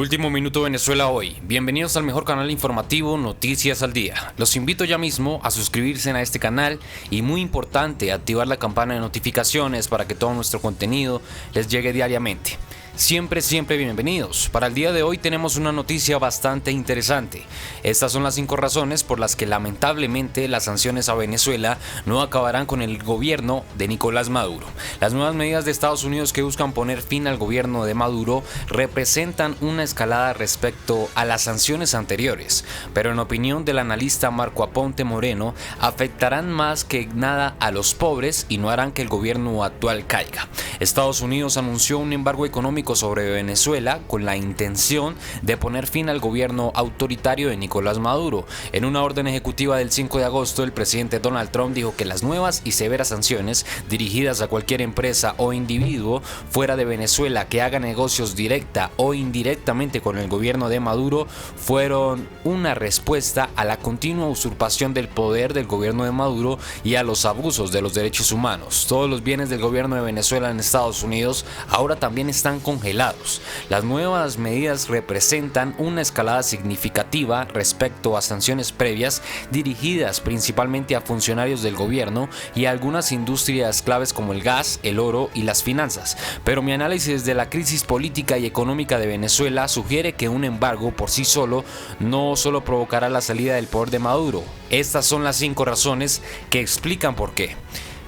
Último minuto Venezuela hoy. Bienvenidos al mejor canal informativo Noticias al Día. Los invito ya mismo a suscribirse a este canal y muy importante, activar la campana de notificaciones para que todo nuestro contenido les llegue diariamente. Siempre bienvenidos. Para el día de hoy tenemos una noticia bastante interesante. Estas son las 5 razones por las que lamentablemente las sanciones a Venezuela no acabarán con el gobierno de Nicolás Maduro. Las nuevas medidas de Estados Unidos que buscan poner fin al gobierno de Maduro representan una escalada respecto a las sanciones anteriores, pero en opinión del analista Marco Aponte Moreno, afectarán más que nada a los pobres y no harán que el gobierno actual caiga. Estados Unidos anunció un embargo económico sobre Venezuela con la intención de poner fin al gobierno autoritario de Nicolás Maduro. En una orden ejecutiva del 5 de agosto, el presidente Donald Trump dijo que las nuevas y severas sanciones dirigidas a cualquier empresa o individuo fuera de Venezuela que haga negocios directa o indirectamente con el gobierno de Maduro fueron una respuesta a la continua usurpación del poder del gobierno de Maduro y a los abusos de los derechos humanos. Todos los bienes del gobierno de Venezuela en Estados Unidos ahora también están congelados. Las nuevas medidas representan una escalada significativa respecto a sanciones previas dirigidas principalmente a funcionarios del gobierno y a algunas industrias claves como el gas, el oro y las finanzas. Pero mi análisis de la crisis política y económica de Venezuela sugiere que un embargo por sí solo no solo provocará la salida del poder de Maduro. Estas son las 5 razones que explican por qué.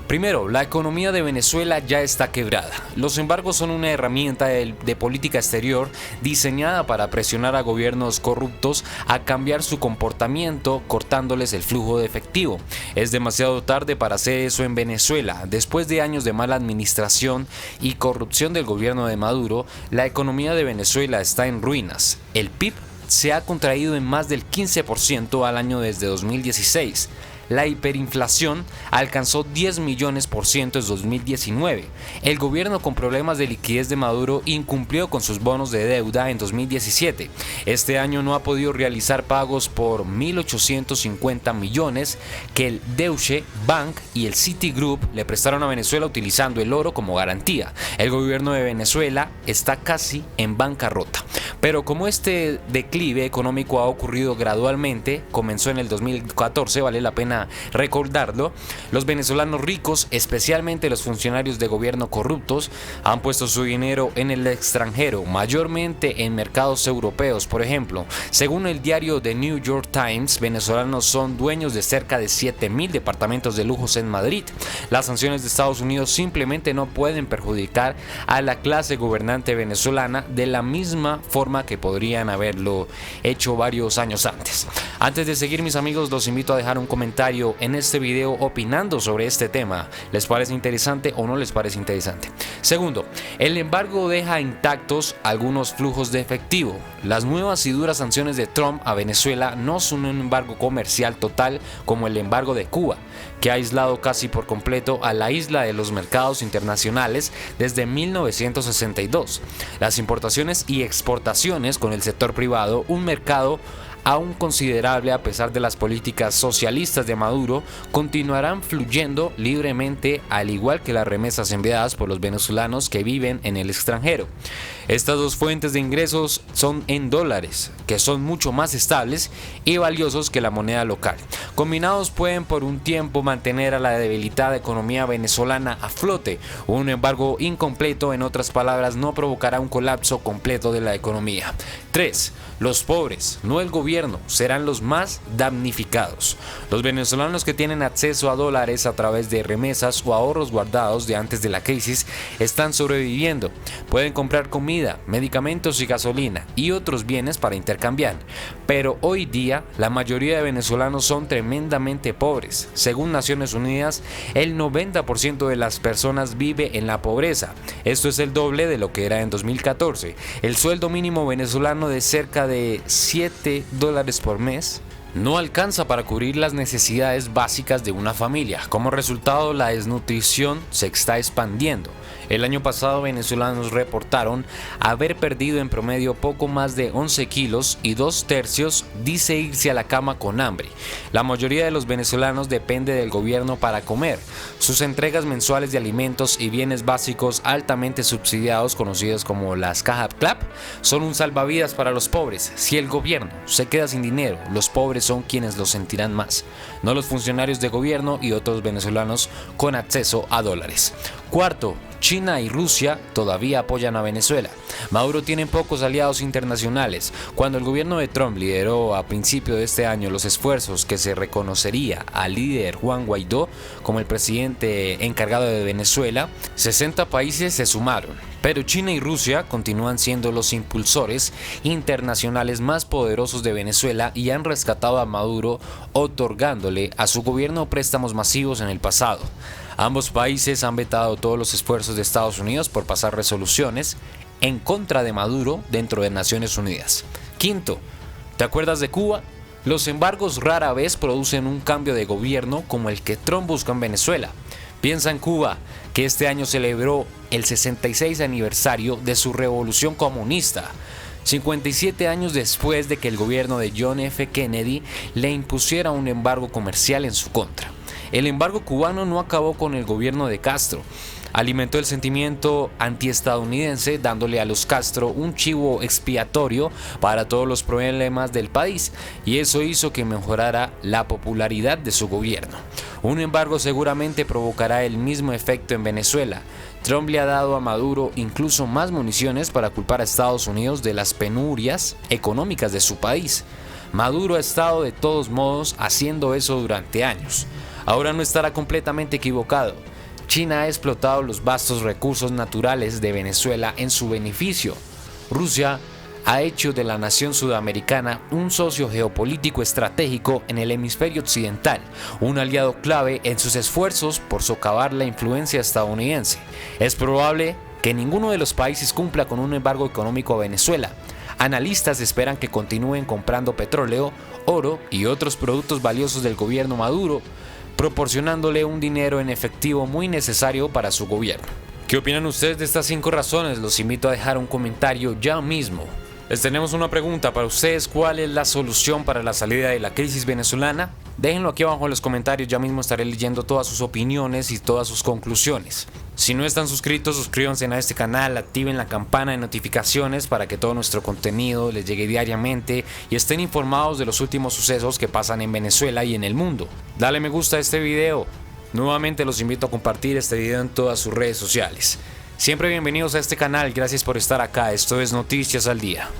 Primero, la economía de Venezuela ya está quebrada. Los embargos son una herramienta de política exterior diseñada para presionar a gobiernos corruptos a cambiar su comportamiento, cortándoles el flujo de efectivo. Es demasiado tarde para hacer eso en Venezuela. Después de años de mala administración y corrupción del gobierno de Maduro, la economía de Venezuela está en ruinas. El PIB se ha contraído en más del 15% al año desde 2016. La hiperinflación alcanzó 10 millones % en 2019. El gobierno con problemas de liquidez de Maduro incumplió con sus bonos de deuda en 2017. Este año no ha podido realizar pagos por 1.850 millones que el Deutsche Bank y el Citigroup le prestaron a Venezuela utilizando el oro como garantía. El gobierno de Venezuela está casi en bancarrota. Pero como este declive económico ha ocurrido gradualmente, comenzó en el 2014, vale la pena recordarlo, los venezolanos ricos, especialmente los funcionarios de gobierno corruptos, han puesto su dinero en el extranjero, mayormente en mercados europeos. Por ejemplo, según el diario The New York Times, venezolanos son dueños de cerca de 7.000 departamentos de lujos en Madrid. Las sanciones de Estados Unidos simplemente no pueden perjudicar a la clase gobernante venezolana de la misma forma que podrían haberlo hecho varios años antes. Antes de seguir, mis amigos, los invito a dejar un comentario en este video opinando sobre este tema. ¿Les parece interesante o no les parece interesante? Segundo, el embargo deja intactos algunos flujos de efectivo. Las nuevas y duras sanciones de Trump a Venezuela no son un embargo comercial total como el embargo de Cuba, que ha aislado casi por completo a la isla de los mercados internacionales desde 1962. Las importaciones y exportaciones con el sector privado, un mercado aún considerable a pesar de las políticas socialistas de Maduro, continuarán fluyendo libremente, al igual que las remesas enviadas por los venezolanos que viven en el extranjero. Estas dos fuentes de ingresos son en dólares, que son mucho más estables y valiosos que la moneda local. Combinados pueden por un tiempo mantener a la debilitada economía venezolana a flote. Un embargo incompleto, en otras palabras, no provocará un colapso completo de la economía. 3. Los pobres, no el gobierno, serán los más damnificados. Los venezolanos que tienen acceso a dólares a través de remesas o ahorros guardados de antes de la crisis están sobreviviendo. Pueden comprar comida, medicamentos y gasolina y otros bienes para intercambiar. Pero hoy día la mayoría de venezolanos son tremendamente pobres. Según Naciones Unidas, el 90% de las personas vive en la pobreza. Esto es el doble de lo que era en 2014. El sueldo mínimo venezolano de cerca de $7 por mes no alcanza para cubrir las necesidades básicas de una familia. Como resultado, la desnutrición se está expandiendo. El año pasado, venezolanos reportaron haber perdido en promedio poco más de 11 kilos y 2/3 dice irse a la cama con hambre. La mayoría de los venezolanos depende del gobierno para comer. Sus entregas mensuales de alimentos y bienes básicos altamente subsidiados, conocidos como las cajas CLAP, son un salvavidas para los pobres. Si el gobierno se queda sin dinero, los pobres son quienes lo sentirán más, no los funcionarios de gobierno y otros venezolanos con acceso a dólares. Cuarto, China y Rusia todavía apoyan a Venezuela. Maduro tiene pocos aliados internacionales. Cuando el gobierno de Trump lideró a principio de este año los esfuerzos que se reconocería al líder Juan Guaidó como el presidente encargado de Venezuela, 60 países se sumaron. Pero China y Rusia continúan siendo los impulsores internacionales más poderosos de Venezuela y han rescatado a Maduro otorgándole a su gobierno préstamos masivos en el pasado. Ambos países han vetado todos los esfuerzos de Estados Unidos por pasar resoluciones en contra de Maduro dentro de Naciones Unidas. Quinto, ¿te acuerdas de Cuba? Los embargos rara vez producen un cambio de gobierno como el que Trump busca en Venezuela. Piensa en Cuba, que este año celebró el 66 aniversario de su revolución comunista, 57 años después de que el gobierno de John F. Kennedy le impusiera un embargo comercial en su contra. El embargo cubano no acabó con el gobierno de Castro, alimentó el sentimiento antiestadounidense dándole a los Castro un chivo expiatorio para todos los problemas del país, y eso hizo que mejorara la popularidad de su gobierno. Un embargo seguramente provocará el mismo efecto en Venezuela. Trump le ha dado a Maduro incluso más municiones para culpar a Estados Unidos de las penurias económicas de su país. Maduro ha estado de todos modos haciendo eso durante años. Ahora no estará completamente equivocado. China ha explotado los vastos recursos naturales de Venezuela en su beneficio. Rusia ha hecho de la nación sudamericana un socio geopolítico estratégico en el hemisferio occidental, un aliado clave en sus esfuerzos por socavar la influencia estadounidense. Es probable que ninguno de los países cumpla con un embargo económico a Venezuela. Analistas esperan que continúen comprando petróleo, oro y otros productos valiosos del gobierno Maduro, proporcionándole un dinero en efectivo muy necesario para su gobierno. ¿Qué opinan ustedes de estas 5 razones? Los invito a dejar un comentario ya mismo. Les tenemos una pregunta para ustedes: ¿cuál es la solución para la salida de la crisis venezolana? Déjenlo aquí abajo en los comentarios, ya mismo estaré leyendo todas sus opiniones y todas sus conclusiones. Si no están suscritos, suscríbanse a este canal, activen la campana de notificaciones para que todo nuestro contenido les llegue diariamente y estén informados de los últimos sucesos que pasan en Venezuela y en el mundo. Dale me gusta a este video. Nuevamente los invito a compartir este video en todas sus redes sociales. Siempre bienvenidos a este canal, gracias por estar acá. Esto es Noticias al Día.